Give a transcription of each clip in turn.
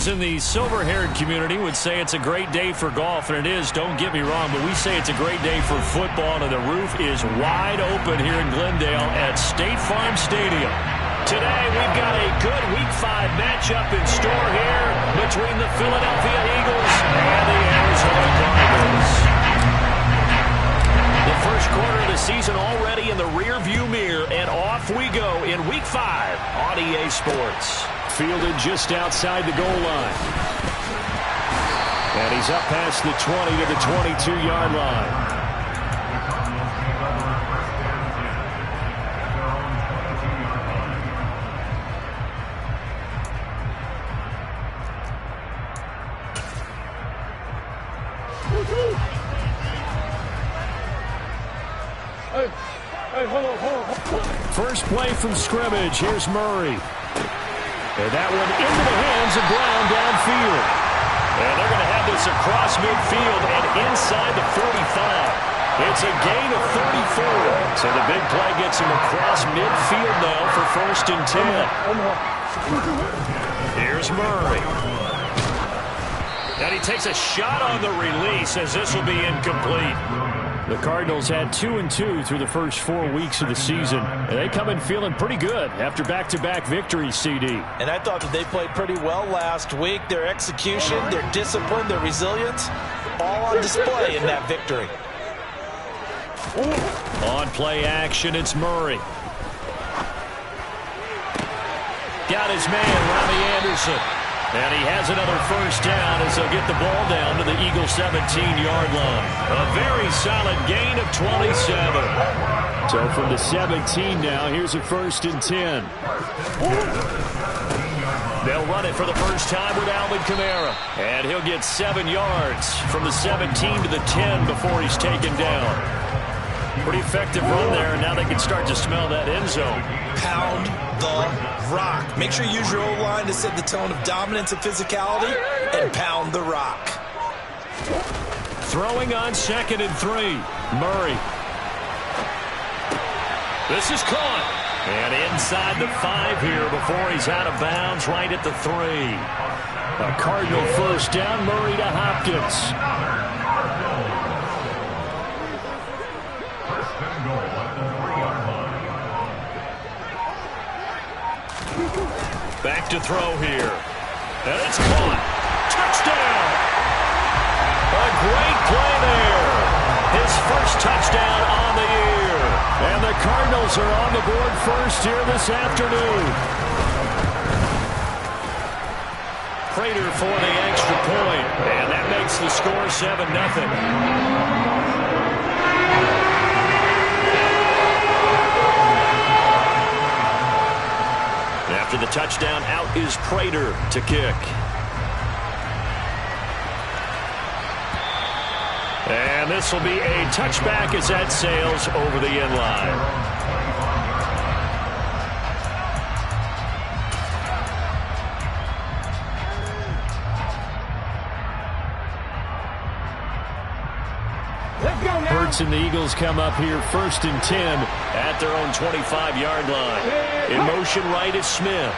Those in the silver-haired community would say it's a great day for golf, and it is, don't get me wrong, but we say it's a great day for football, and the roof is wide open here in Glendale at State Farm Stadium. Today, we've got a good Week 5 matchup in store here between the Philadelphia Eagles and the Arizona Cardinals. The first quarter of the season already in the rear-view mirror, and off we go in Week 5 on EA Sports. Fielded just outside the goal line. And he's up past the 20 to the 22-yard line. First play from scrimmage. Here's Murray. And that one into the hands of Brown downfield. And they're going to have this across midfield and inside the 45. It's a gain of 34. So the big play gets him across midfield now for 1st and 10. Here's Murray. And he takes a shot on the release as this will be incomplete. The Cardinals had 2-2 through the first 4 weeks of the season. And they come in feeling pretty good after back-to-back victories, CD. And I thought that they played pretty well last week. Their execution, their discipline, their resilience, all on display in that victory. On play action, it's Murray. Got his man, Robbie Anderson. And he has another first down as they'll get the ball down to the Eagles' 17-yard line. A very solid gain of 27. So from the 17 now, here's a 1st and 10. They'll run it for the first time with Alvin Kamara. And he'll get 7 yards from the 17 to the 10 before he's taken down. Pretty effective run there, and now they can start to smell that end zone. Pound the rock. Make sure you use your O-line to set the tone of dominance and physicality, and pound the rock. Throwing on 2nd and 3. Murray. This is caught. And inside the 5 here before he's out of bounds right at the 3. A Cardinal first down, Murray to Hopkins. Back to throw here. And it's caught. Touchdown! A great play there. His first touchdown on the year. And the Cardinals are on the board first here this afternoon. Prater for the extra point. And that makes the score 7-0. After the touchdown, out is Prater to kick. And this will be a touchback as that sails over the end line. Hurts and the Eagles come up here 1st and 10 at their own 25-yard line. In motion right is Smith.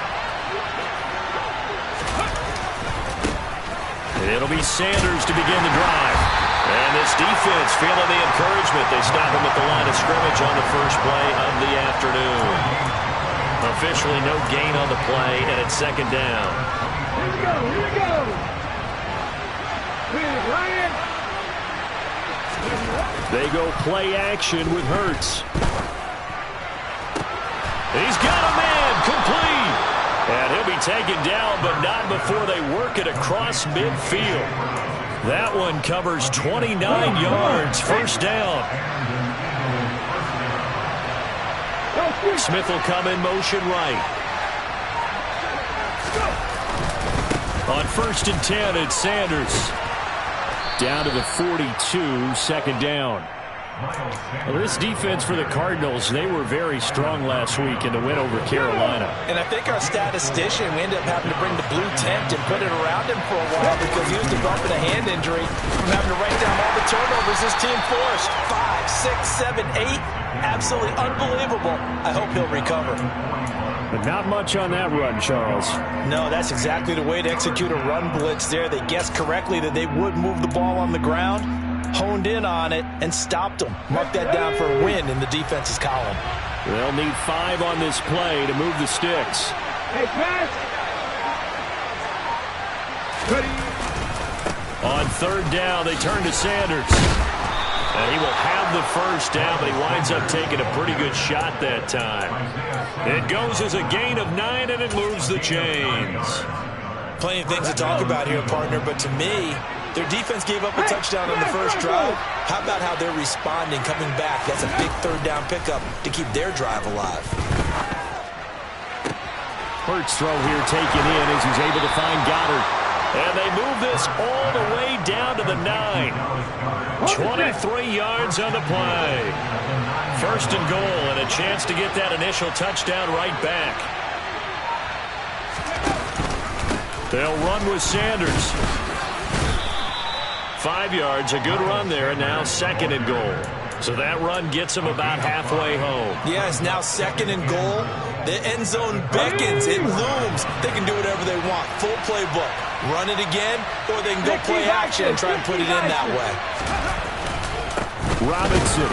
And it'll be Sanders to begin the drive. And this defense feeling the encouragement. They stop him at the line of scrimmage on the first play of the afternoon. Officially no gain on the play, and it's 2nd down. Here we go, here we go. Ryan. They go play action with Hurts. He's got a man, complete. And he'll be taken down, but not before they work it across midfield. That one covers 29 yards, first down. Smith will come in motion right. On 1st and 10, it's Sanders. Down to the 42, 2nd down. Well, this defense for the Cardinals, they were very strong last week in the win over Carolina. And I think our statistician, we ended up having to bring the blue tent and put it around him for a while because he was developing a hand injury from having to write down all the turnovers this team forced. 5, 6, 7, 8. Absolutely unbelievable. I hope he'll recover. But not much on that run, Charles. No, that's exactly the way to execute a run blitz there. They guessed correctly that they would move the ball on the ground, honed in on it, and stopped them. Mark that down for a win in the defense's column. They'll need 5 on this play to move the sticks. Hey, pass. On third down, they turn to Sanders. And he will have the first down, but he winds up taking a pretty good shot that time. It goes as a gain of 9, and it moves the chains. Plenty of things to talk about here, partner, but to me, their defense gave up a touchdown on the first drive. How about how they're responding, coming back? That's a big third down pickup to keep their drive alive. Hurts throw here taken in as he's able to find Goddard. And they move this all the way down to the 9. 23 yards on the play. First and goal, and a chance to get that initial touchdown right back. They'll run with Sanders. 5 yards, a good run there, and now second and goal. So that run gets them about halfway home. Yes, now second and goal. The end zone beckons. It looms. They can do whatever they want. Full playbook. Run it again, or they can go play action and try and put it in that way. Robinson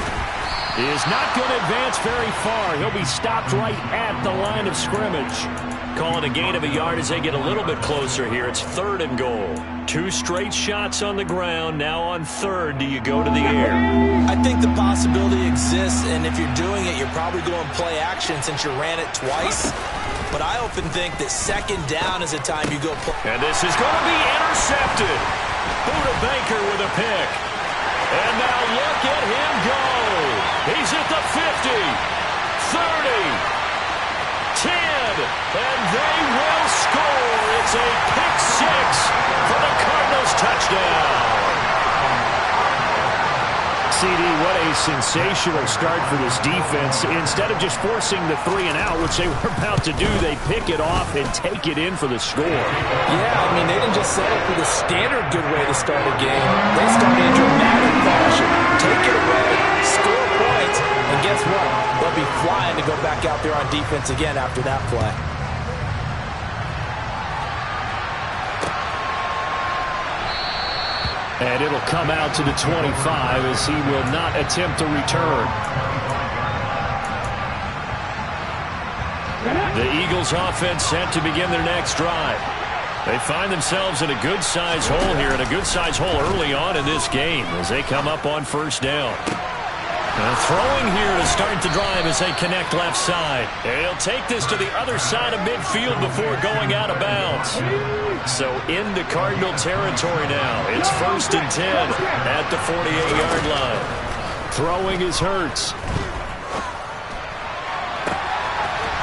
is not going to advance very far. He'll be stopped right at the line of scrimmage. Calling a gain of a yard as they get a little bit closer here. It's third and goal. 2 straight shots on the ground. Now on third, do you go to the air? I think the possibility exists, and if you're doing it, you're probably going play action since you ran it twice. But I often think that second down is a time you go play. And this is going to be intercepted. Buda Baker with a pick. And now look at him go. He's at the 50, 30. 10, and they will score. It's a pick 6 for the Cardinals touchdown. CD, what a sensational start for this defense. Instead of just forcing the 3 and out, which they were about to do, they pick it off and take it in for the score. Yeah, I mean, they didn't just settle for the standard good way to start a game. They started in dramatic fashion. Take it away, score points, and guess what? They'll be flying to go back out there on defense again after that play. And it'll come out to the 25 as he will not attempt to return. The Eagles offense set to begin their next drive. They find themselves in a good-sized hole here, and a good-sized hole early on in this game as they come up on first down. Throwing here to start the drive as they connect left side. They'll take this to the other side of midfield before going out of bounds. So into Cardinal territory now. It's first and 10 at the 48-yard line. Throwing is Hurts.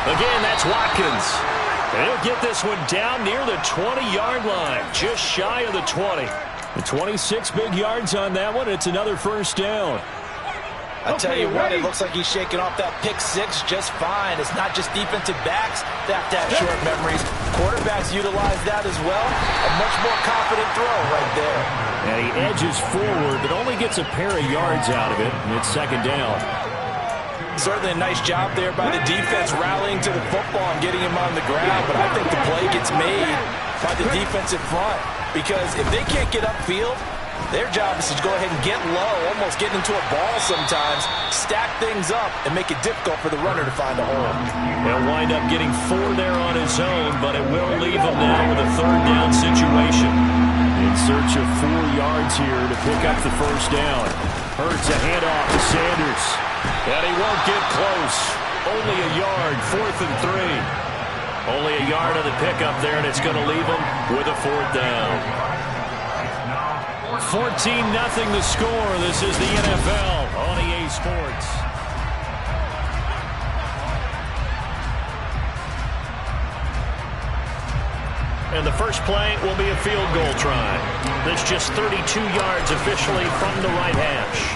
Again, that's Watkins. They'll get this one down near the 20-yard line, just shy of the 20. The 26 big yards on that one. It's another first down. I tell you what, it looks like he's shaking off that pick 6 just fine. It's not just defensive backs that have short memories. Quarterbacks utilize that as well. A much more confident throw right there. And he edges forward, but only gets a pair of yards out of it, and it's second down. Certainly a nice job there by the defense rallying to the football and getting him on the ground, but I think the play gets made by the defensive front, because if they can't get upfield, their job is to go ahead and get low, almost get into a ball sometimes, stack things up, and make it difficult for the runner to find a hole. He'll wind up getting 4 there on his own, but it will leave him now with a third down situation. In search of 4 yards here to pick up the first down. Hurts a handoff to Sanders. And he won't get close. Only a yard, 4th and 3. Only a yard on the pickup there, and it's going to leave him with a 4th down. 14-0 the score. This is the NFL on EA Sports. And the first play will be a field goal try. This just 32 yards officially from the right hash.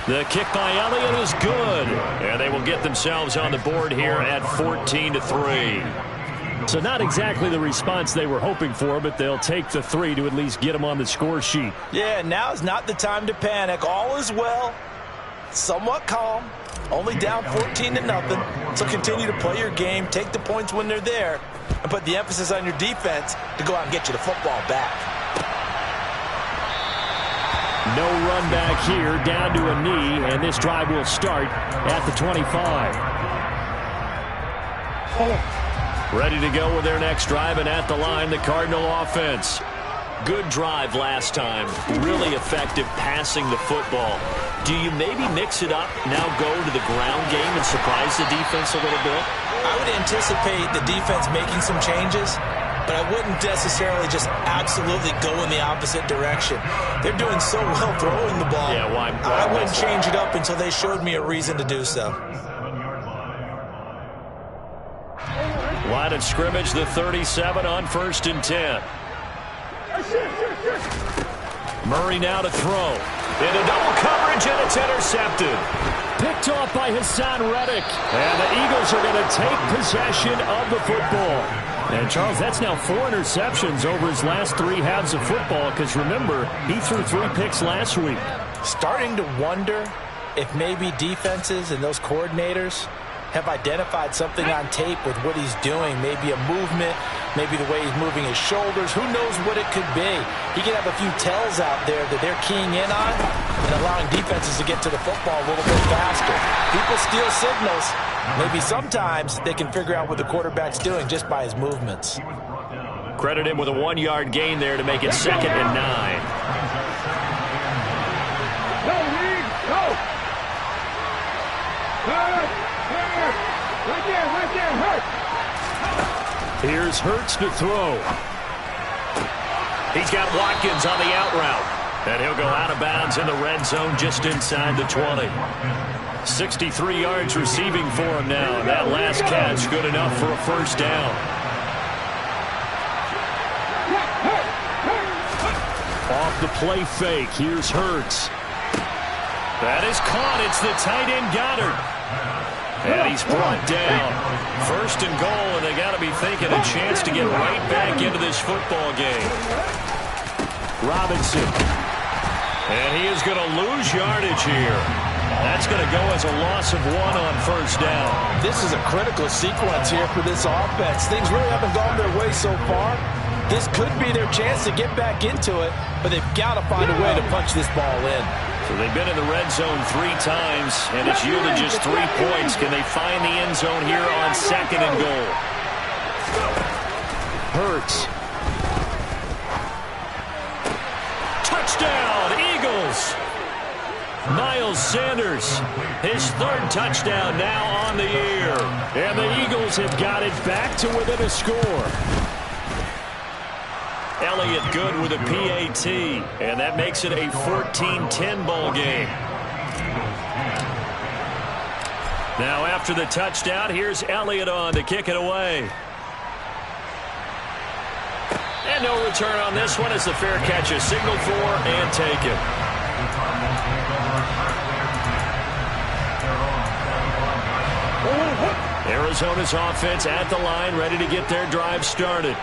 The kick by Elliott is good. And they will get themselves on the board here at 14-3. So not exactly the response they were hoping for, but they'll take the 3 to at least get them on the score sheet. Yeah, now is not the time to panic. All is well, somewhat calm, Only down 14-0. So continue to play your game, take the points when they're there, and put the emphasis on your defense to go out and get you the football back. No run back here, down to a knee, and this drive will start at the 25. Ready to go with their next drive, and at the line, the Cardinal offense. Good drive last time. Really effective passing the football. Do you maybe mix it up, now go to the ground game and surprise the defense a little bit? I would anticipate the defense making some changes, but I wouldn't necessarily just absolutely go in the opposite direction. They're doing so well throwing the ball. Yeah, why I wouldn't change it up until they showed me a reason to do so. Line of scrimmage, the 37 on 1st and 10. Murray now to throw. Into double coverage, and it's intercepted. Picked off by Hassan Reddick. And the Eagles are going to take possession of the football. And, Charles, that's now 4 interceptions over his last 3 halves of football, because, remember, he threw 3 picks last week. Starting to wonder if maybe defenses and those coordinators have identified something on tape with what he's doing. Maybe a movement, maybe the way he's moving his shoulders. Who knows what it could be? He could have a few tells out there that they're keying in on and allowing defenses to get to the football a little bit faster. People steal signals. Maybe sometimes they can figure out what the quarterback's doing just by his movements. Credit him with a 1-yard gain there to make it 2nd and 9. Go, Reed, go! Right there, Hurts! Here's Hurts to throw. He's got Watkins on the out route. And he'll go out of bounds in the red zone just inside the 20. 63 yards receiving for him now. And that last catch good enough for a first down. Off the play fake. Here's Hurts. That is caught. It's the tight end Goddard. And he's brought down. 1st and goal, and they got to be thinking a chance to get right back into this football game. Robinson. And he is going to lose yardage here. That's going to go as a loss of 1 on 1st down. This is a critical sequence here for this offense. Things really haven't gone their way so far. This could be their chance to get back into it, but they've got to find a way to punch this ball in. So they've been in the red zone 3 times, and it's yielded just 3 points. Can they find the end zone here on 2nd and goal? Hurts. Touchdown, Eagles! Miles Sanders, his 3rd touchdown now on the year. And the Eagles have got it back to within a score. Elliott good with a PAT, and that makes it a 14-10 ball game. Now after the touchdown, here's Elliott on to kick it away. And no return on this one as the fair catch is signaled for and taken. Arizona's offense at the line, ready to get their drive started.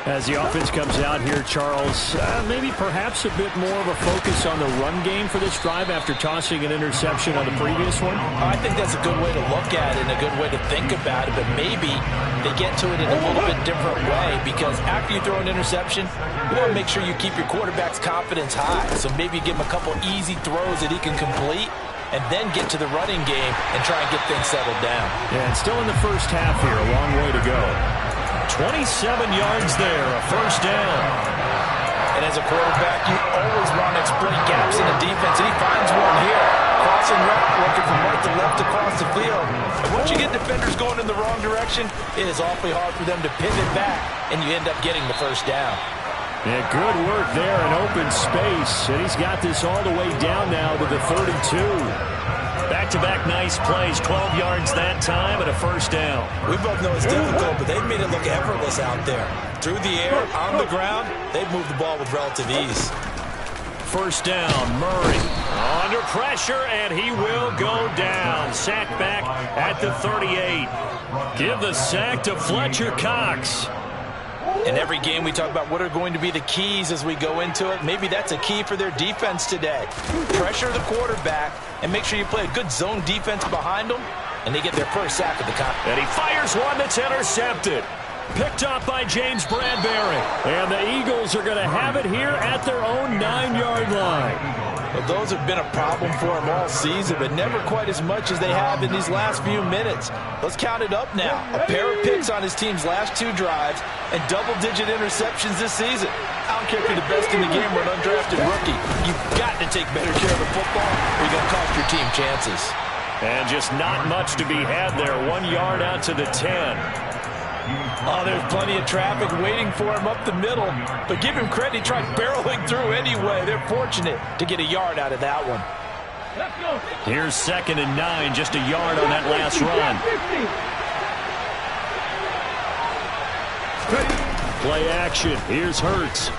As the offense comes out here, Charles, maybe perhaps a bit more of a focus on the run game for this drive after tossing an interception on the previous one? I think that's a good way to look at it and a good way to think about it, but maybe they get to it in a little bit different way, because after you throw an interception, you want to make sure you keep your quarterback's confidence high. So maybe give him a couple easy throws that he can complete, and then get to the running game and try and get things settled down. Yeah, and still in the first half here, a long way to go. 27 yards there, a first down. And as a quarterback, you always want to exploit gaps in the defense, and he finds one here. Crossing route, working from right to left across the field. And once you get defenders going in the wrong direction, it is awfully hard for them to pivot back, and you end up getting the first down. Yeah, good work there in open space, and he's got this all the way down now to the 32. Back-to-back nice plays, 12 yards that time and a first down. We both know it's difficult, but they've made it look effortless out there. Through the air, on the ground, they've moved the ball with relative ease. First down, Murray under pressure, and he will go down. Sack back at the 38. Give the sack to Fletcher Cox. In every game we talk about what are going to be the keys as we go into it. Maybe that's a key for their defense today. Pressure the quarterback and make sure you play a good zone defense behind them, and they get their first sack of the contest. And he fires one that's intercepted. Picked up by James Bradbury. And the Eagles are going to have it here at their own 9-yard line. Well, those have been a problem for them all season, but never quite as much as they have in these last few minutes. Let's count it up now. A pair of picks on his team's last 2 drives and double-digit interceptions this season. I don't care if you're the best in the game or an undrafted rookie. You've got to take better care of the football or you're going to cost your team chances. And just not much to be had there. 1 yard out to the 10. Oh, there's plenty of traffic waiting for him up the middle. But give him credit, he tried barreling through anyway. They're fortunate to get a yard out of that one. Here's 2nd and 9, just a yard on that last run. Play action. Here's Hurts.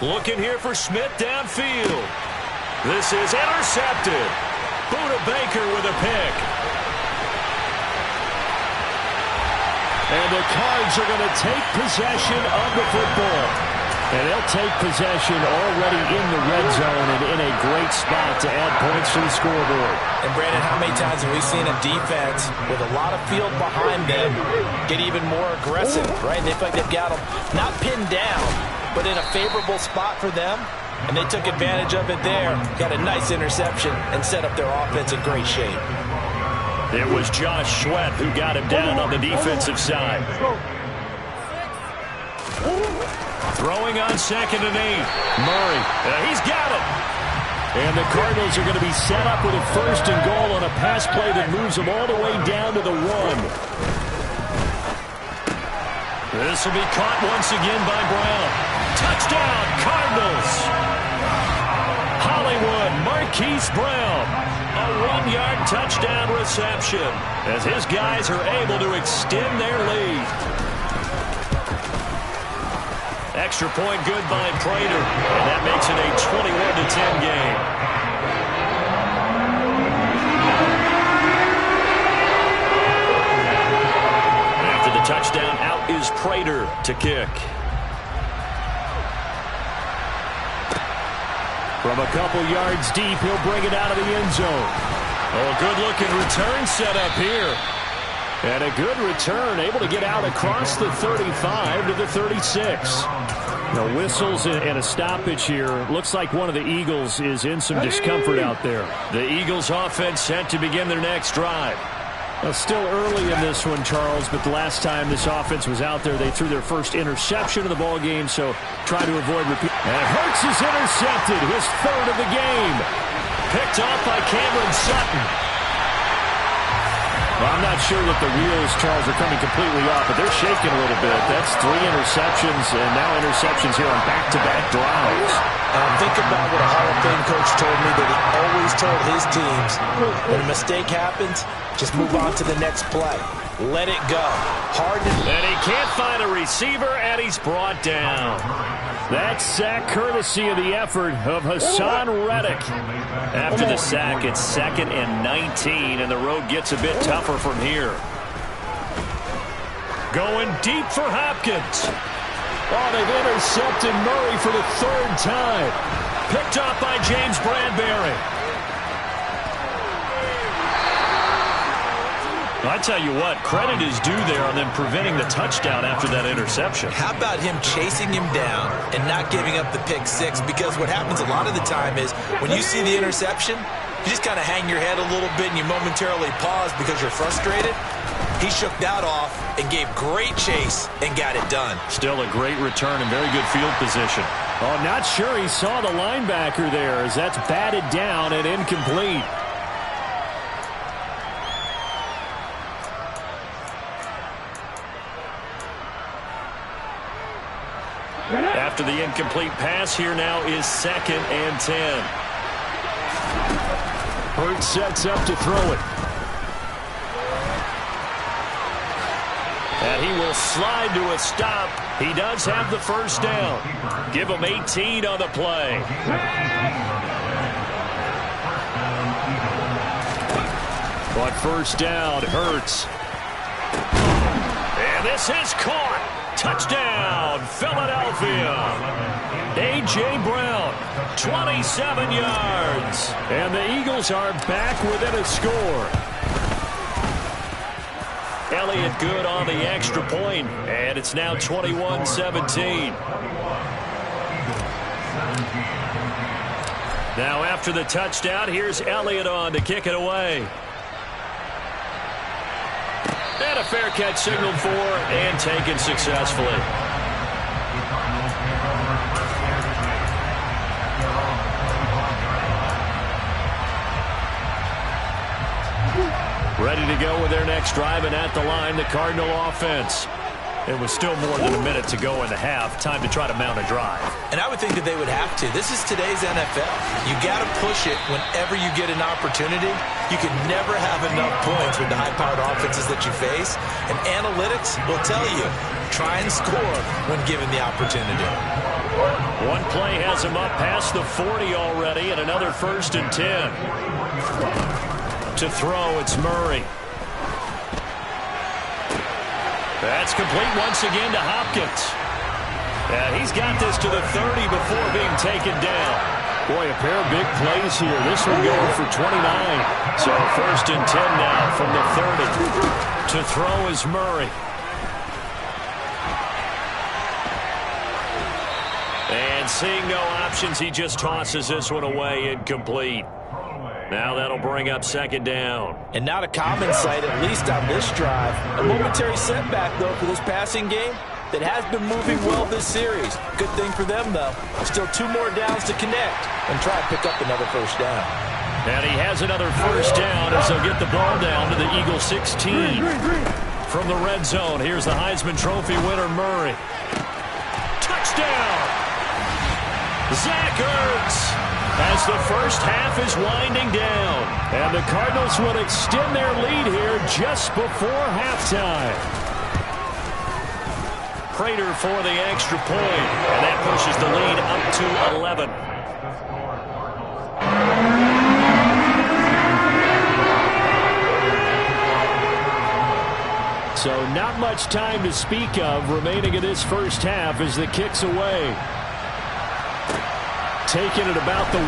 Looking here for Smith downfield. This is intercepted. Buda Baker with a pick. And the Cards are going to take possession of the football. And they'll take possession already in the red zone and in a great spot to add points to the scoreboard. And, Brandon, how many times have we seen a defense with a lot of field behind them get even more aggressive, right? And they feel like they've got them not pinned down, but in a favorable spot for them. And they took advantage of it there, got a nice interception, and set up their offense in great shape. It was Josh Sweat who got him down on the defensive side. Throwing on 2nd and 8. Murray, he's got it. And the Cardinals are going to be set up with a 1st and goal on a pass play that moves them all the way down to the 1. This will be caught once again by Brown. Touchdown, Cardinals. Hollywood, Marquise Brown. A 1-yard touchdown reception as his guys are able to extend their lead. Extra point good by Prater, and that makes it a 21-10 game. After the touchdown, out is Prater to kick. From a couple yards deep, he'll bring it out of the end zone. Oh, good-looking return set up here. And a good return, able to get out across the 35 to the 36. No whistles and a stoppage here. Looks like one of the Eagles is in some discomfort out there. The Eagles offense set to begin their next drive. Well, still early in this one, Charles, but the last time this offense was out there, they threw their first interception of the ball game, so try to avoid repeat. And Hurts is intercepted, his 3rd of the game. Picked off by Cameron Sutton. Well, I'm not sure that the wheels, Charles, are coming completely off, but they're shaking a little bit. That's 3 interceptions, and now interceptions here on back-to-back drives. Think about what a Hall of Fame coach told me that he always told his teams, when a mistake happens, just move on to the next play. Let it go. And he can't find a receiver, and he's brought down. That sack courtesy of the effort of Hassan Reddick. After the sack, it's 2nd and 19, and the road gets a bit tougher from here. Going deep for Hopkins. Oh, they've intercepted Murray for the 3rd time. Picked up by James Bradbury. I tell you what, credit is due there on them preventing the touchdown after that interception. How about him chasing him down and not giving up the pick 6? Because what happens a lot of the time is when you see the interception, you just kind of hang your head a little bit and you momentarily pause because you're frustrated. He shook that off and gave great chase and got it done. Still a great return and very good field position. Oh, not sure he saw the linebacker there as that's batted down and incomplete. After the incomplete pass, here now is 2nd and 10. Hurts sets up to throw it. And he will slide to a stop. He does have the 1st down. Give him 18 on the play. On 1st down, Hurts. And this is caught. Touchdown, Philadelphia. A.J. Brown, 27 yards. And the Eagles are back within a score. Elliott good on the extra point, and it's now 21-17. Now after the touchdown, here's Elliott on to kick it away. And a fair catch signaled for and taken successfully. Ready to go with their next drive, and at the line, the Cardinal offense. It was still more than a minute to go in the half. Time to try to mount a drive. And I would think that they would have to. This is today's NFL. You got to push it whenever you get an opportunity. You can never have enough points with the high-powered offenses that you face. And analytics will tell you, try and score when given the opportunity. One play has him up past the 40 already, and another 1st and 10. To throw, it's Murray. That's complete once again to Hopkins. Yeah, he's got this to the 30 before being taken down. Boy, a pair of big plays here. This one going for 29. So 1st and 10 now from the 30. To throw is Murray. And seeing no options, he just tosses this one away, incomplete. Now that'll bring up 2nd down. And not a common sight, at least on this drive. A momentary setback, though, for this passing game that has been moving well this series. Good thing for them, though. Still 2 more downs to connect and try to pick up another 1st down. And he has another 1st down as they'll get the ball down to the Eagles 16. From the red zone, here's the Heisman Trophy winner, Murray. Touchdown! Zach Ertz! As the first half is winding down. And the Cardinals would extend their lead here just before halftime. Prater for the extra point. And that pushes the lead up to 11. So not much time to speak of remaining in this first half as the kick's away. Taken at about the 1.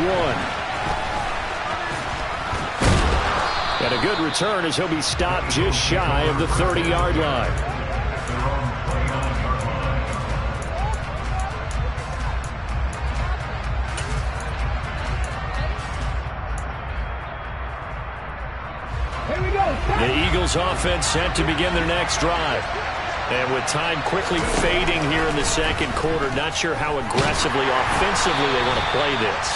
And a good return as he'll be stopped just shy of the 30-yard line. Here we go. The Eagles offense set to begin their next drive. And with time quickly fading here in the 2nd quarter, not sure how aggressively, offensively they want to play this.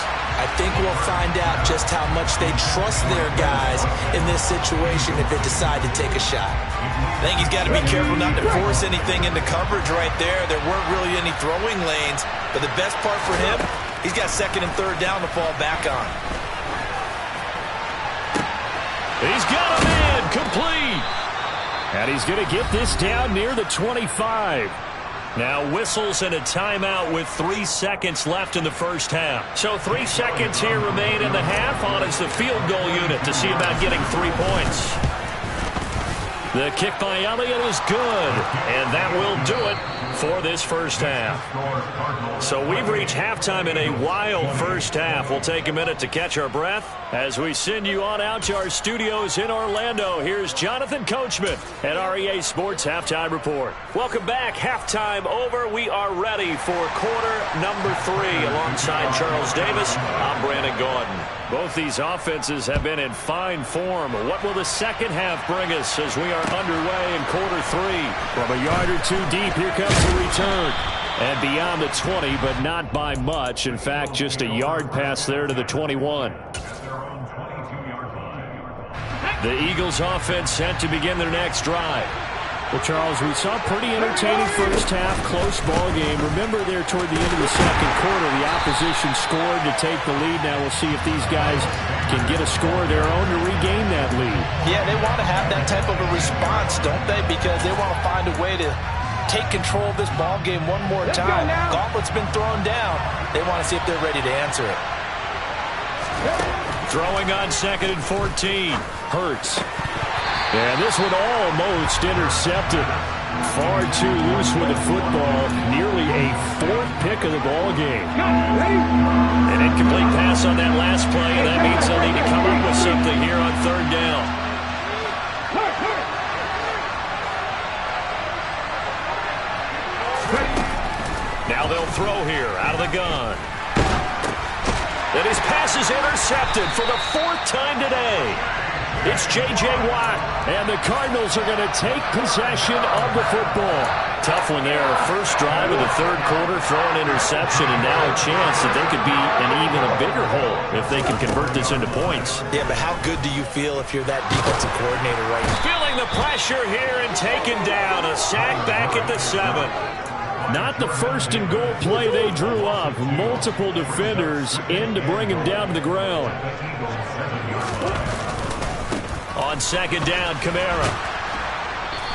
I think we'll find out just how much they trust their guys in this situation if they decide to take a shot. I think he's got to be careful not to force anything into coverage right there. There weren't really any throwing lanes, but the best part for him, he's got 2nd and 3rd down to fall back on. He's got him in, complete. And he's going to get this down near the 25. Now whistles and a timeout with 3 seconds left in the first half. So 3 seconds here remain in the half. On is the field goal unit to see about getting 3 points. The kick by Elliott is good, and that will do it for this first half. So we've reached halftime in a wild first half. We'll take a minute to catch our breath as we send you on out to our studios in Orlando. Here's Jonathan Coachman at REA Sports Halftime Report. Welcome back. Halftime over. We are ready for quarter number 3. Alongside Charles Davis, I'm Brandon Gaudin. Both these offenses have been in fine form. What will the second half bring us as we are underway in quarter 3? From a yard or 2 deep, here comes the return. And beyond the 20, but not by much. In fact, just a yard pass there to the 21. The Eagles offense set to begin their next drive. Well, Charles, we saw a pretty entertaining first half, close ball game. Remember there toward the end of the second quarter, the opposition scored to take the lead. Now we'll see if these guys can get a score of their own to regain that lead. Yeah, they want to have that type of a response, don't they? Because they want to find a way to take control of this ball game one more time. Gauntlet's been thrown down. They want to see if they're ready to answer it. Throwing on 2nd and 14. Hurts. And this one almost intercepted. Far too loose with the football. Nearly a fourth pick of the ball game. An incomplete pass on that last play, and that means they'll need to come up with something here on third down. Now they'll throw here out of the gun. And his pass is intercepted for the fourth time today. It's J.J. Watt. And the Cardinals are going to take possession of the football. Tough one there. First drive of the third quarter, throw an interception, and now a chance that they could be in even a bigger hole if they can convert this into points. Yeah, but how good do you feel if you're that defensive coordinator right now? Feeling the pressure here and taken down. A sack back at the 7. Not the first and goal play they drew up. Multiple defenders in to bring him down to the ground. On second down, Kamara.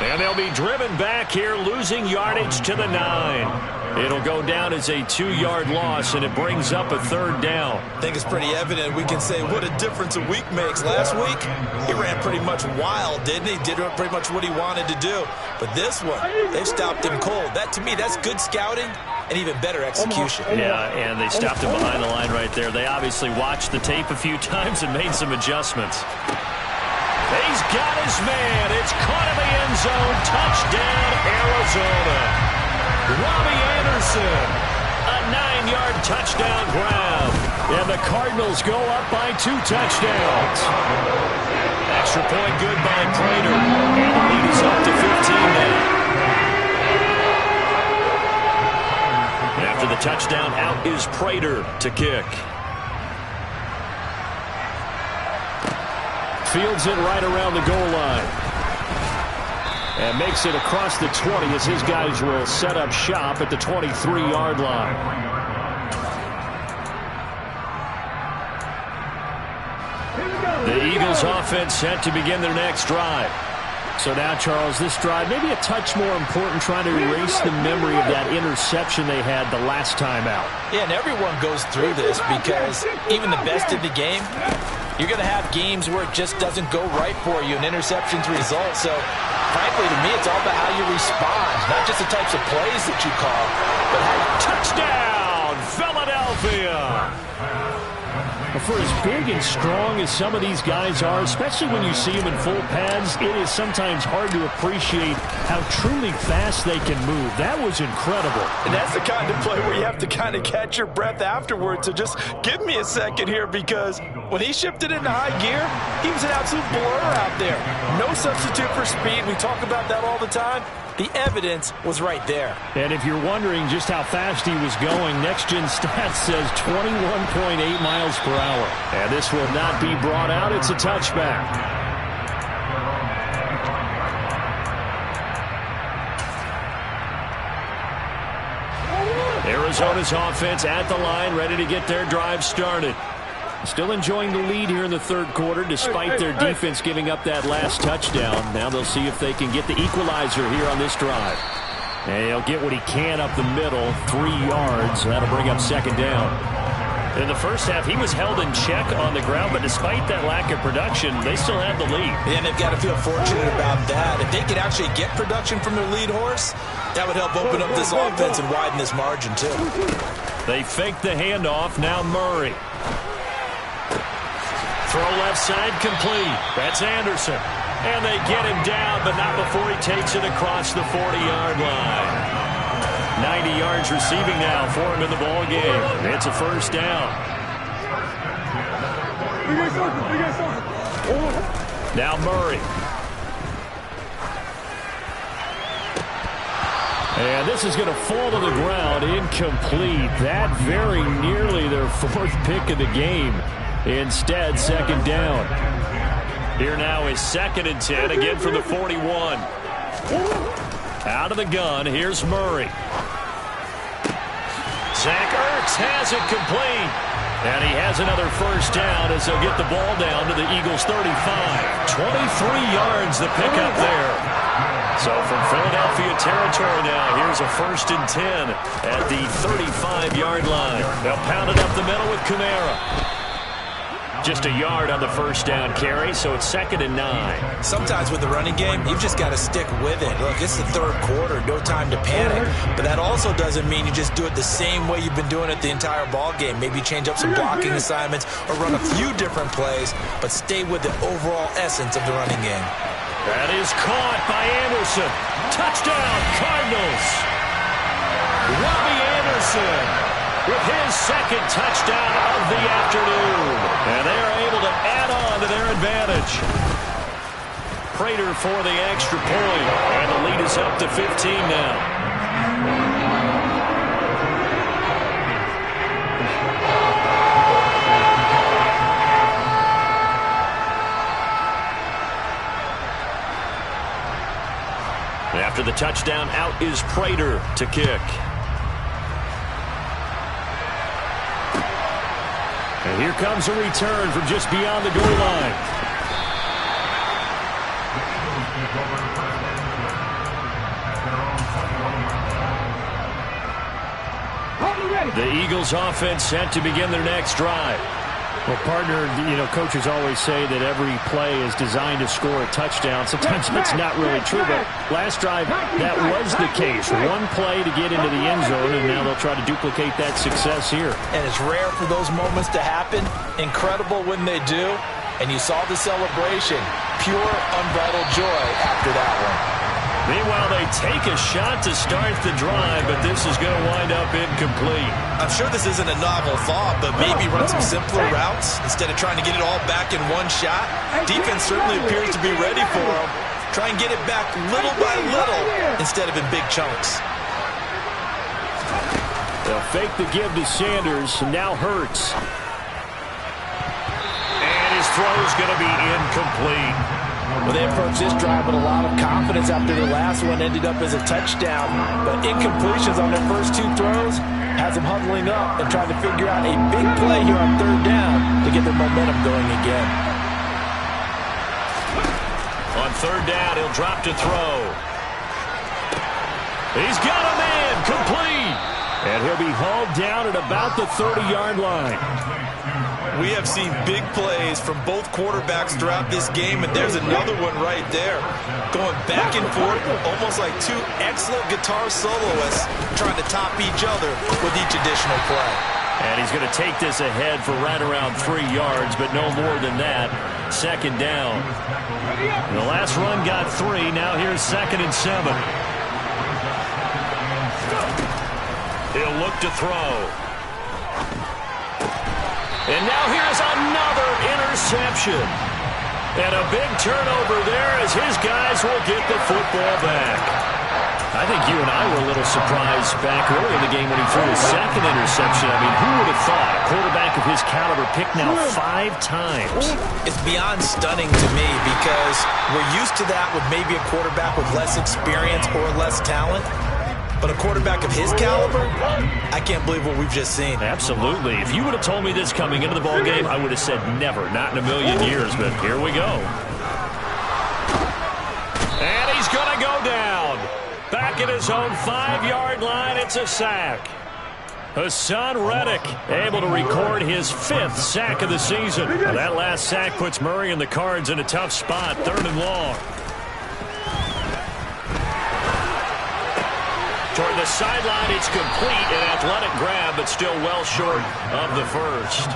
And they'll be driven back here, losing yardage to the 9. It'll go down as a 2-yard loss, and it brings up a third down. I think it's pretty evident. We can say what a difference a week makes. Last week, he ran pretty much wild, didn't he? Did pretty much what he wanted to do. But this one, they stopped him cold. That, to me, that's good scouting and even better execution. Yeah, and they stopped him behind the line right there. They obviously watched the tape a few times and made some adjustments. He's got his man. It's caught in the end zone. Touchdown, Arizona. Robbie Anderson. A 9-yard touchdown grab. And the Cardinals go up by 2 touchdowns. Extra point good by Prater. And the lead is up to 15 now. After the touchdown, out is Prater to kick. Fields it right around the goal line. And makes it across the 20 as his guys will set up shop at the 23-yard line. The Eagles offense set to begin their next drive. So now, Charles, this drive maybe a touch more important, trying to erase the memory of that interception they had the last time out. Yeah, and everyone goes through this because even the best in the game, you're going to have games where it just doesn't go right for you, and interceptions result. So, frankly, to me, it's all about how you respond, not just the types of plays that you call, but how you touchdown, Philadelphia. For as big and strong as some of these guys are, especially when you see them in full pads, it is sometimes hard to appreciate how truly fast they can move. That was incredible. And that's the kind of play where you have to kind of catch your breath afterwards. So just give me a second here, because when he shifted into high gear, he was an absolute blur out there. No substitute for speed. We talk about that all the time. The evidence was right there. And if you're wondering just how fast he was going, Next Gen Stats says 21.8 miles per hour. And this will not be brought out. It's a touchback. Arizona's offense at the line, ready to get their drive started. Still enjoying the lead here in the third quarter, despite their defense giving up that last touchdown. Now they'll see if they can get the equalizer here on this drive. And he'll get what he can up the middle, 3 yards. That'll bring up second down. In the first half, he was held in check on the ground, but despite that lack of production, they still had the lead. And they've got to feel fortunate about that. If they could actually get production from their lead horse, that would help open up this offense and widen this margin, too. They fake the handoff. Now Murray. Throw left side complete. That's Anderson. And they get him down, but not before he takes it across the 40-yard line. 90 yards receiving now for him in the ball game. It's a first down. Now Murray. And this is going to fall to the ground. Incomplete. That very nearly their 4th pick of the game. Instead, second down. Here now is 2nd and 10, again from the 41. Out of the gun, here's Murray. Zach Ertz has it complete. And he has another first down as they'll get the ball down to the Eagles' 35. 23 yards the pickup there. So from Philadelphia territory now, here's a 1st and 10 at the 35-yard line. They'll pound it up the middle with Kamara. Just a yard on the first down carry, so it's 2nd and 9. Sometimes with the running game, you've just got to stick with it. Look, it's the third quarter, no time to panic. But that also doesn't mean you just do it the same way you've been doing it the entire ball game. Maybe change up some blocking assignments or run a few different plays, but stay with the overall essence of the running game. That is caught by Anderson. Touchdown, Cardinals. Robbie Anderson with his 2nd touchdown of the afternoon. And they are able to add on to their advantage. Prater for the extra point. And the lead is up to 15 now. After the touchdown, out is Prater to kick. And here comes a return from just beyond the goal line. The Eagles offense set to begin their next drive. Well, partner, coaches always say that every play is designed to score a touchdown. Sometimes that's not really true, but last drive, that was the case. One play to get into the end zone, and now they'll try to duplicate that success here. And it's rare for those moments to happen. Incredible when they do. And you saw the celebration. Pure, unbridled joy after that one. Meanwhile, they take a shot to start the drive, but this is going to wind up incomplete. I'm sure this isn't a novel thought, but maybe run some simpler routes instead of trying to get it all back in one shot. Defense certainly appears to be ready for them. Try and get it back little by little instead of in big chunks. They'll fake the give to Sanders, and now Hurts. And his throw's going to be incomplete. Well, they approached this drive with a lot of confidence after the last one ended up as a touchdown. But incompletions on their first 2 throws has them huddling up and trying to figure out a big play here on 3rd down to get their momentum going again. On 3rd down, he'll drop to throw. He's got a man, complete. And he'll be hauled down at about the 30-yard line. We have seen big plays from both quarterbacks throughout this game, and there's another one right there. Going back and forth, almost like 2 excellent guitar soloists trying to top each other with each additional play. And he's going to take this ahead for right around 3 yards, but no more than that. 2nd down. The last run got 3. Now here's 2nd and 7. He'll look to throw. And now here's another interception. And a big turnover there as his guys will get the football back. I think you and I were a little surprised back early in the game when he threw his 2nd interception. I mean, who would have thought a quarterback of his caliber picked now 5 times? It's beyond stunning to me because we're used to that with maybe a quarterback with less experience or less talent. But a quarterback of his caliber, I can't believe what we've just seen. Absolutely. If you would have told me this coming into the ballgame, I would have said never, not in a million years. But here we go. And he's going to go down. Back at his own 5-yard line, it's a sack. Hassan Reddick able to record his 5th sack of the season. Now, that last sack puts Murray and the Cards in a tough spot, 3rd and long. Toward the sideline, it's complete. An athletic grab, but still well short of the first.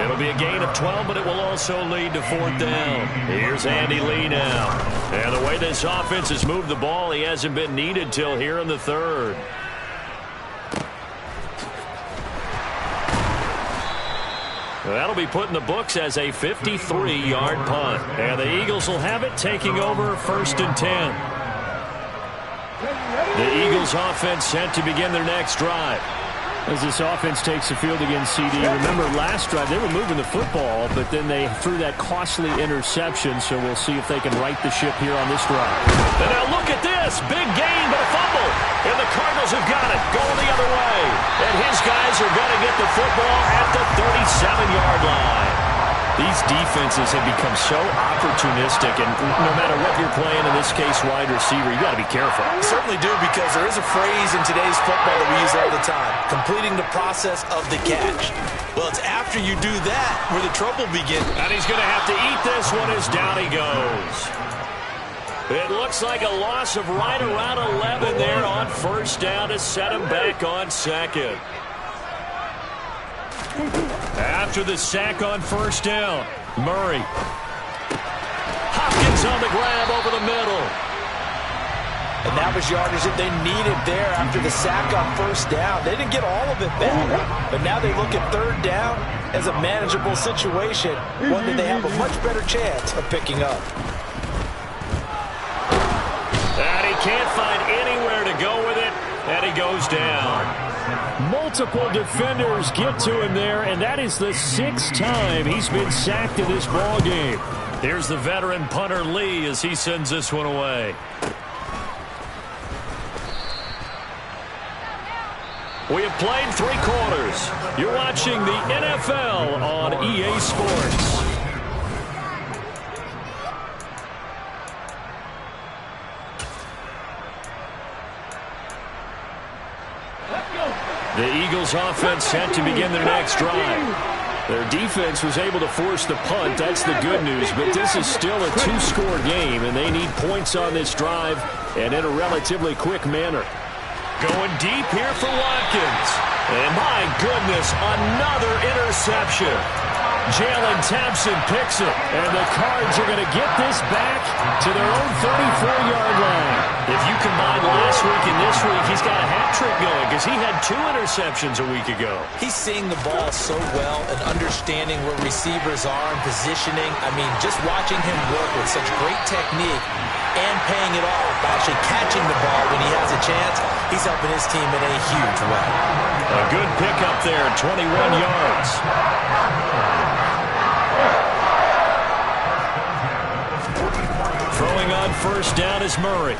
It'll be a gain of 12, but it will also lead to 4th down. Here's Andy Lee now. And the way this offense has moved the ball, he hasn't been needed till here in the 3rd. That'll be put in the books as a 53-yard punt. And the Eagles will have it, taking over 1st and 10. The Eagles offense set to begin their next drive. As this offense takes the field against CD, remember last drive they were moving the football, but then they threw that costly interception, so we'll see if they can right the ship here on this drive. And now look at this. Big gain, but a fumble. And the Cardinals have got it. Going the other way. And his guys are going to get the football at the 37-yard line. These defenses have become so opportunistic, and no matter what you're playing, in this case, wide receiver, you got to be careful. You certainly do, because there is a phrase in today's football that we use all the time, completing the process of the catch. Well, it's after you do that where the trouble begins. And he's going to have to eat this one as down he goes. It looks like a loss of right around 11 there on first down to set him back on second. After the sack on first down, Murray. Hopkins on the grab over the middle. And that was yardage that they needed there after the sack on first down. They didn't get all of it back, but now they look at third down as a manageable situation, one that they have a much better chance of picking up. And he can't find anywhere to go with it, and he goes down. Multiple defenders get to him there, and that is the 6th time he's been sacked in this ball game. Here's the veteran punter Lee as he sends this one away. We have played 3 quarters. You're watching the NFL on EA Sports. The Eagles offense set to begin their next drive. Their defense was able to force the punt. That's the good news, but this is still a 2-score game, and they need points on this drive and in a relatively quick manner. Going deep here for Watkins. And my goodness, another interception. Jalen Thompson picks it, and the Cards are going to get this back to their own 34-yard line. If you combine last week and this week, he's got a hat trick going because he had 2 interceptions a week ago. He's seeing the ball so well and understanding where receivers are and positioning. I mean, just watching him work with such great technique and paying it off by actually catching the ball when he has a chance, he's helping his team in a huge way. A good pickup there, 21 yards. Throwing on first down is Murray.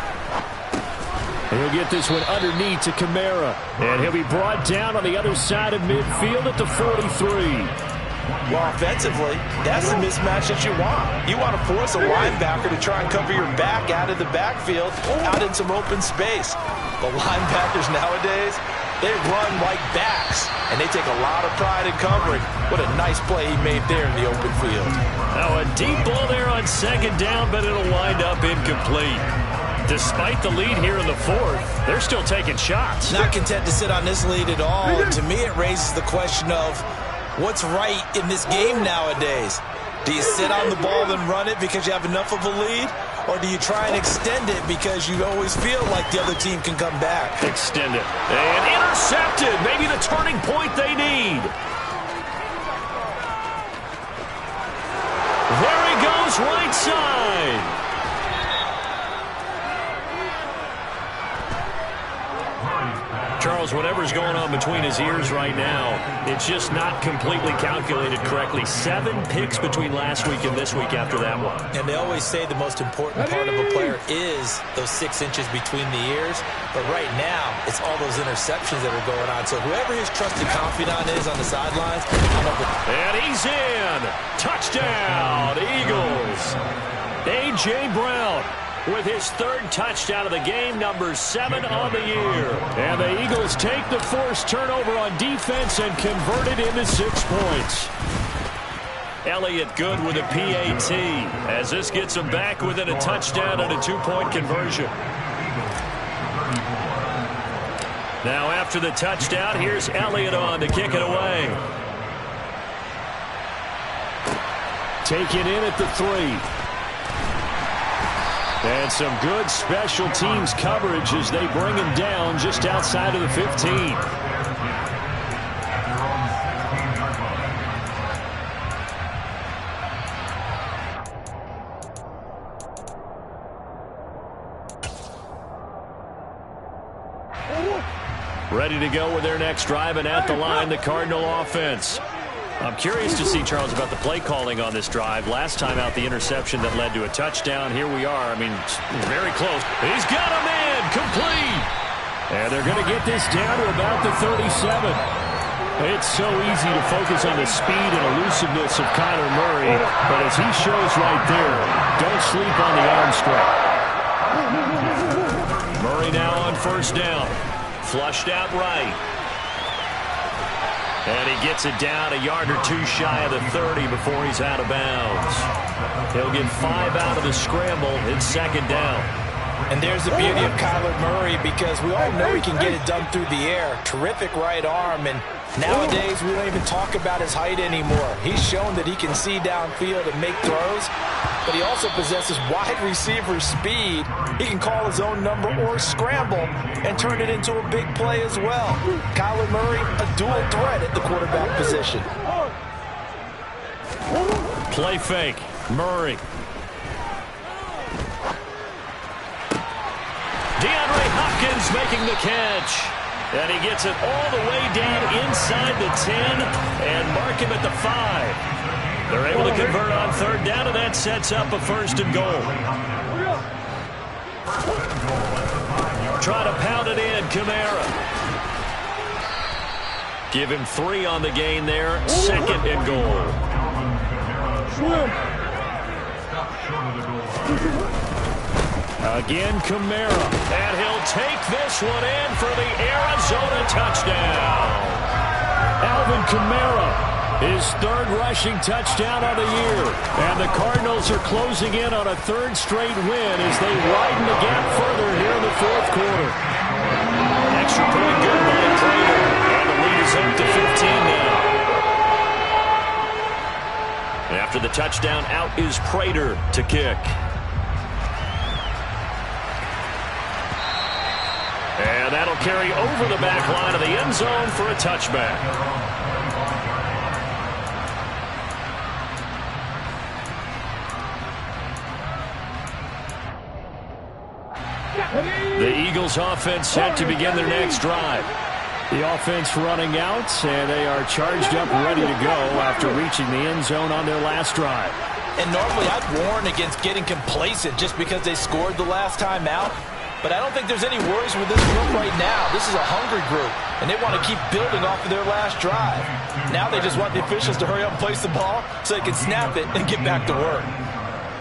He'll get this one underneath to Kamara. And he'll be brought down on the other side of midfield at the 43. Well, offensively, that's the mismatch that you want. You want to force a linebacker to try and cover your back out of the backfield, out in some open space. The linebackers nowadays, they run like backs, and they take a lot of pride in covering. What a nice play he made there in the open field. Now a deep ball there on second down, but it'll wind up incomplete. Despite the lead here in the 4th, they're still taking shots. Not content to sit on this lead at all. To me, it raises the question of what's right in this game nowadays. Do you sit on the ball and run it because you have enough of a lead? Or do you try and extend it because you always feel like the other team can come back? Extend it. And intercepted. Maybe the turning point they need. There he goes, right side. Charles, whatever's going on between his ears right now, it's just not completely calculated correctly. 7 picks between last week and this week after that one. And they always say the most important part of a player is those 6 inches between the ears. But right now, it's all those interceptions that are going on. So whoever his trusted confidant is on the sidelines, and he's in. Touchdown, Eagles. A.J. Brown with his 3rd touchdown of the game, number 7 on the year. And the Eagles take the forced turnover on defense and convert it into 6 points. Elliott good with a PAT as this gets him back within a touchdown and a 2-point conversion. Now after the touchdown, here's Elliott on to kick it away. Taken in at the 3. And some good special teams coverage as they bring him down just outside of the 15. Ready to go with their next drive, and at the line, the Cardinal offense. I'm curious to see, Charles, about the play calling on this drive. Last time out, the interception that led to a touchdown. Here we are. I mean, very close. He's got a man complete. And they're going to get this down to about the 37. It's so easy to focus on the speed and elusiveness of Kyler Murray, but as he shows right there, don't sleep on the arm strength. Murray now on first down. Flushed out right. And he gets it down a yard or two shy of the 30 before he's out of bounds. He'll get 5 out of the scramble. It's second down. And there's the beauty of Kyler Murray, because we all know he can get it done through the air. Terrific right arm, and nowadays we don't even talk about his height anymore. He's shown that he can see downfield and make throws, but he also possesses wide receiver speed. He can call his own number or scramble and turn it into a big play as well. Kyler Murray, a dual threat at the quarterback position. Play fake. Murray. DeAndre Hopkins making the catch. And he gets it all the way down inside the 10 and mark him at the 5. They're able to convert on third down, and that sets up a first and goal. Try to pound it in, Kamara. Give him 3 on the gain there. Second and goal. Again, Kamara. And he'll take this one in for the Arizona touchdown. Alvin Kamara, his third rushing touchdown of the year. And the Cardinals are closing in on a third straight win as they widen the gap further here in the fourth quarter. Extra point good by Prater. And the lead is up to 15 now. After the touchdown, out is Prater to kick. And that'll carry over the back line of the end zone for a touchback. The Eagles offense set to begin their next drive. The offense running out, and they are charged up ready to go after reaching the end zone on their last drive. And normally I'd warn against getting complacent just because they scored the last time out. But I don't think there's any worries with this group right now. This is a hungry group, and they want to keep building off of their last drive. Now they just want the officials to hurry up and place the ball so they can snap it and get back to work.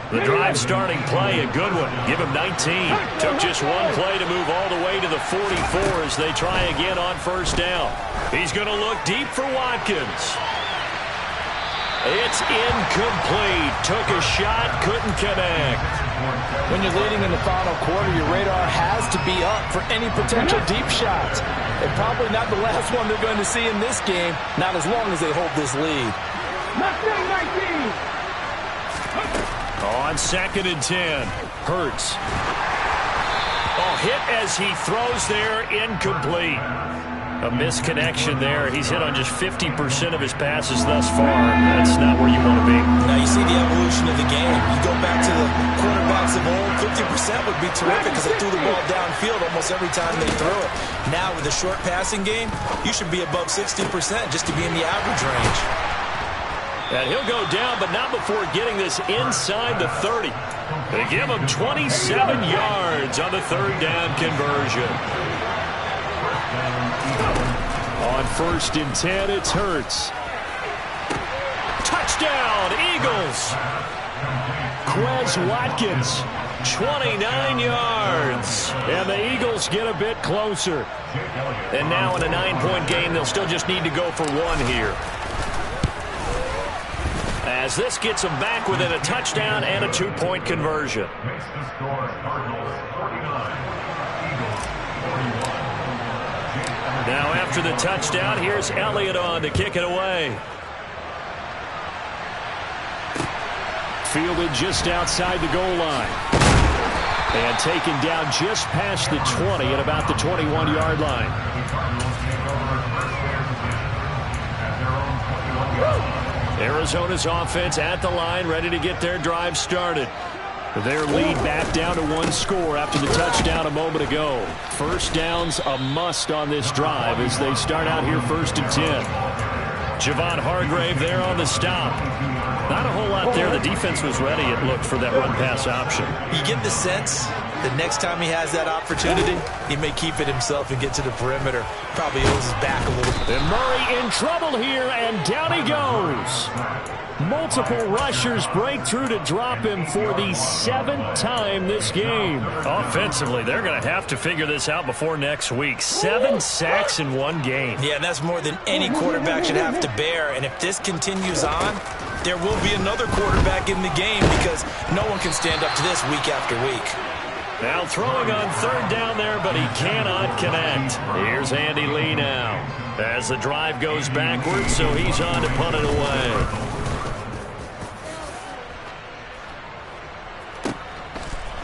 The drive starting play, a good one. Give him 19. Took just one play to move all the way to the 44 as they try again on first down. He's going to look deep for Watkins. It's incomplete. Took a shot, couldn't connect. When you're leading in the final quarter, your radar has to be up for any potential deep shots. And probably not the last one they're going to see in this game, not as long as they hold this lead. On second and 10, Hurts. Oh, hit as he throws there, incomplete. A misconnection there. He's hit on just 50% of his passes thus far. That's not where you want to be. Now you see the evolution of the game. You go back to the quarterbacks of old, 50% would be terrific because they threw the ball downfield almost every time they threw it. Now with the short passing game, you should be above 60% just to be in the average range. And he'll go down, but not before getting this inside the 30. They give him 27 yards on the third down conversion. On first and 10, it's Hurts. Touchdown, Eagles. Quez Watkins, 29 yards. and the Eagles get a bit closer. And now in a 9-point game, they'll still just need to go for one here. As this gets them back within a touchdown and a 2-point conversion. Now after the touchdown, here's Elliott on to kick it away. Fielded just outside the goal line. And taken down just past the 20 at about the 21-yard line. Arizona's offense at the line, ready to get their drive started. Their lead back down to 1 score after the touchdown a moment ago. First down's a must on this drive as they start out here first and 10. Javon Hargrave there on the stop. Not a whole lot there. The defense was ready, it looked, for that run-pass option. You get the sense the next time he has that opportunity, he may keep it himself and get to the perimeter. Probably owes his back a little bit. And Murray in trouble here, and down he goes. Multiple rushers break through to drop him for the 7th time this game. Offensively, they're going to have to figure this out before next week. 7 sacks in one game. Yeah, and that's more than any quarterback should have to bear. And if this continues on, there will be another quarterback in the game because no one can stand up to this week after week. Now throwing on 3rd down there, but he cannot connect. Here's Andy Lee now as the drive goes backwards, so he's on to punt it away.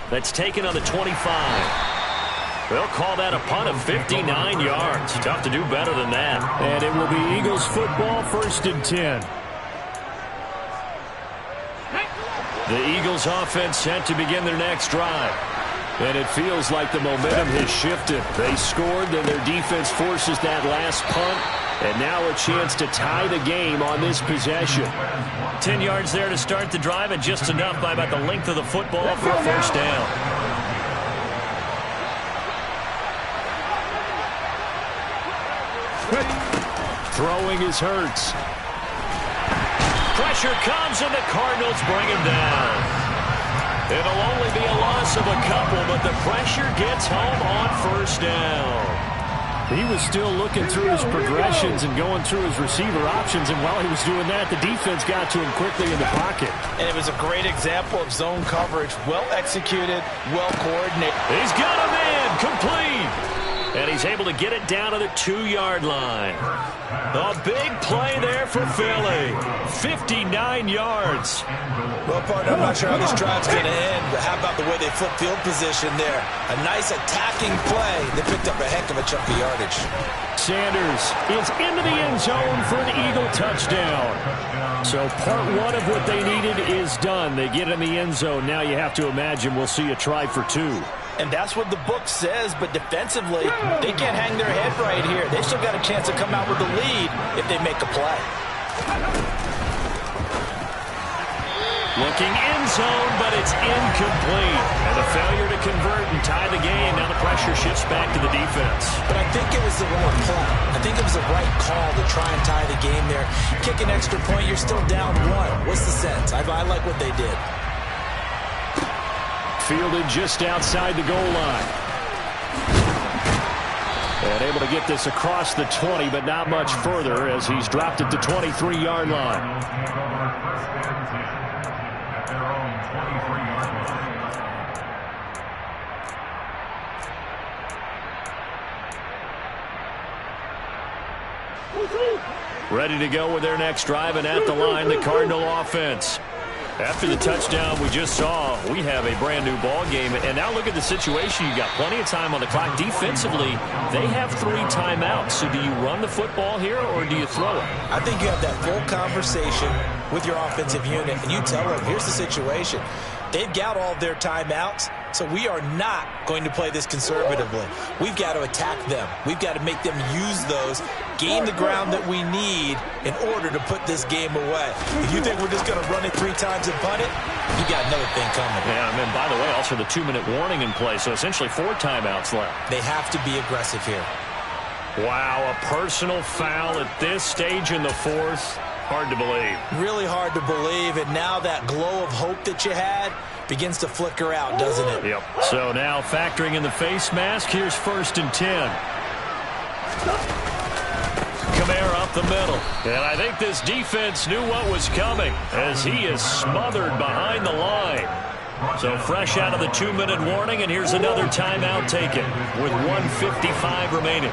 That's taken on the 25. They'll call that a punt of 59 yards. Tough to do better than that. And it will be Eagles football, 1st and 10. The Eagles offense set to begin their next drive. And it feels like the momentum has shifted. They scored, then their defense forces that last punt. And now a chance to tie the game on this possession. 10 yards there to start the drive, and just enough by about the length of the football for a 1st down. Throwing is Hurts. Pressure comes, and the Cardinals bring him down. It'll only be a loss of a couple, but the pressure gets home on 1st down. He was still looking through his progressions and going through his receiver options, and while he was doing that, the defense got to him quickly in the pocket. And it was a great example of zone coverage. Well executed, well coordinated. He's got him in, complete. And he's able to get it down to the 2-yard line. A big play there for Philly. 59 yards. Well, partner, I'm not sure how this drive's going to end, but how about the way they flip field position there? A nice attacking play. They picked up a heck of a chunk of yardage. Sanders is into the end zone for an Eagle touchdown. So part 1 of what they needed is done. They get in the end zone. Now you have to imagine we'll see a try for 2. And that's what the book says, but defensively, they can't hang their head right here. They still got a chance to come out with the lead if they make a play. Looking end zone, but it's incomplete. And a failure to convert and tie the game. Now the pressure shifts back to the defense. But I think it was the right play. I think it was the right call to try and tie the game there. Kick an extra point, you're still down 1. What's the sense? I like what they did. Fielded just outside the goal line. And able to get this across the 20, but not much further as he's dropped it to 23-yard line. Ready to go with their next drive, and at the line, the Cardinal offense. After the touchdown we just saw, we have a brand-new ball game. And now look at the situation. You got plenty of time on the clock. Defensively, they have 3 timeouts. So do you run the football here, or do you throw it? I think you have that full conversation with your offensive unit, and you tell them, here's the situation. They've got all their timeouts, so we are not going to play this conservatively. We've got to attack them. We've got to make them use those, gain the ground that we need in order to put this game away. If you think we're just going to run it 3 times and punt it, you got another thing coming. Yeah, and then, by the way, also the 2-minute warning in play, so essentially 4 timeouts left. They have to be aggressive here. Wow, a personal foul at this stage in the 4th. Hard to believe. Really hard to believe, and now that glow of hope that you had begins to flicker out, doesn't it? Yep. So now factoring in the face mask, here's 1st and 10. Kamara up the middle. And I think this defense knew what was coming as he is smothered behind the line. So fresh out of the 2-minute warning, and here's another timeout taken with 1:55 remaining.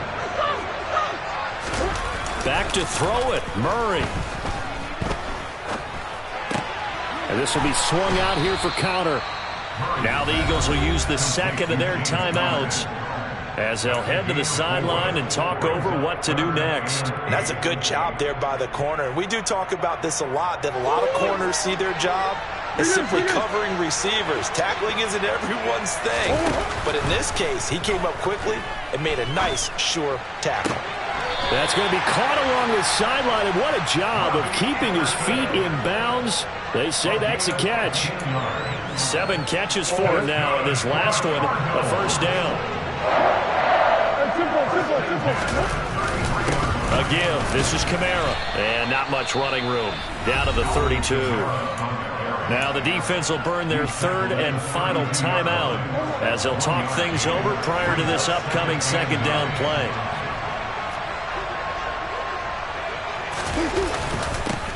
Back to throw it, Murray. And this will be swung out here for counter. Now the Eagles will use the 2nd of their timeouts as they'll head to the sideline and talk over what to do next. And that's a good job there by the corner. We do talk about this a lot, that a lot of corners see their job as simply covering receivers. Tackling isn't everyone's thing. But in this case, he came up quickly and made a nice, sure tackle. That's going to be caught along the sideline, and what a job of keeping his feet in bounds. They say that's a catch. 7 catches for him now, and this last one, a first down. A give. This is Kamara, and not much running room. Down to the 32. Now the defense will burn their 3rd and final timeout as they'll talk things over prior to this upcoming 2nd down play.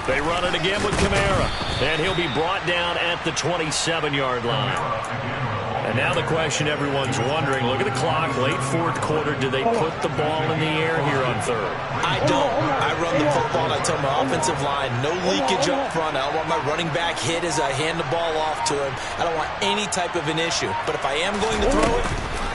They run it again with Kamara, and he'll be brought down at the 27-yard line. And now the question everyone's wondering, look at the clock, late 4th quarter, do they put the ball in the air here on 3rd? I don't. I run the football, and I tell my offensive line, no leakage up front. I don't want my running back hit as I hand the ball off to him. I don't want any type of an issue. But if I am going to throw it,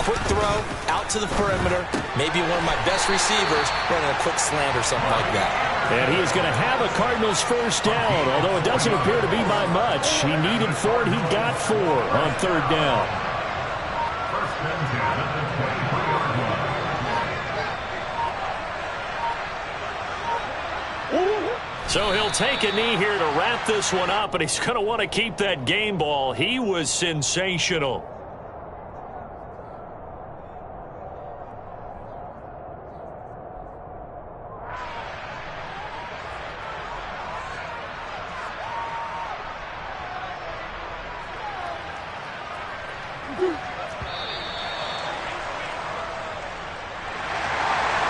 quick throw, out to the perimeter, maybe one of my best receivers running a quick slant or something like that. And he is going to have a Cardinals first down, although it doesn't appear to be by much. He needed 4, and he got 4 on 3rd down. So he'll take a knee here to wrap this one up, and he's going to want to keep that game ball. He was sensational.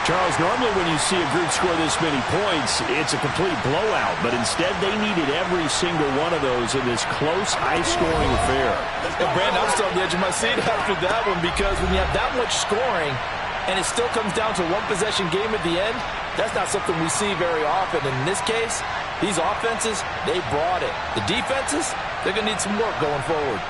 Charles, normally when you see a group score this many points, it's a complete blowout. But instead, they needed every single one of those in this close, high-scoring affair. And Brandon, I'm still on the edge of my seat after that one, because when you have that much scoring and it still comes down to one possession game at the end, that's not something we see very often. And in this case, these offenses, they brought it. The defenses, they're going to need some work going forward.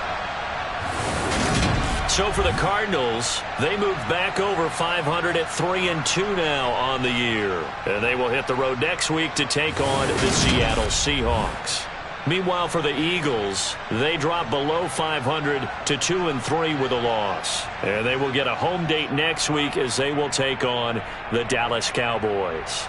So for the Cardinals, they moved back over 500 at 3-2 now on the year. And they will hit the road next week to take on the Seattle Seahawks. Meanwhile, for the Eagles, they drop below 500 to 2-3 with a loss. And they will get a home date next week as they will take on the Dallas Cowboys.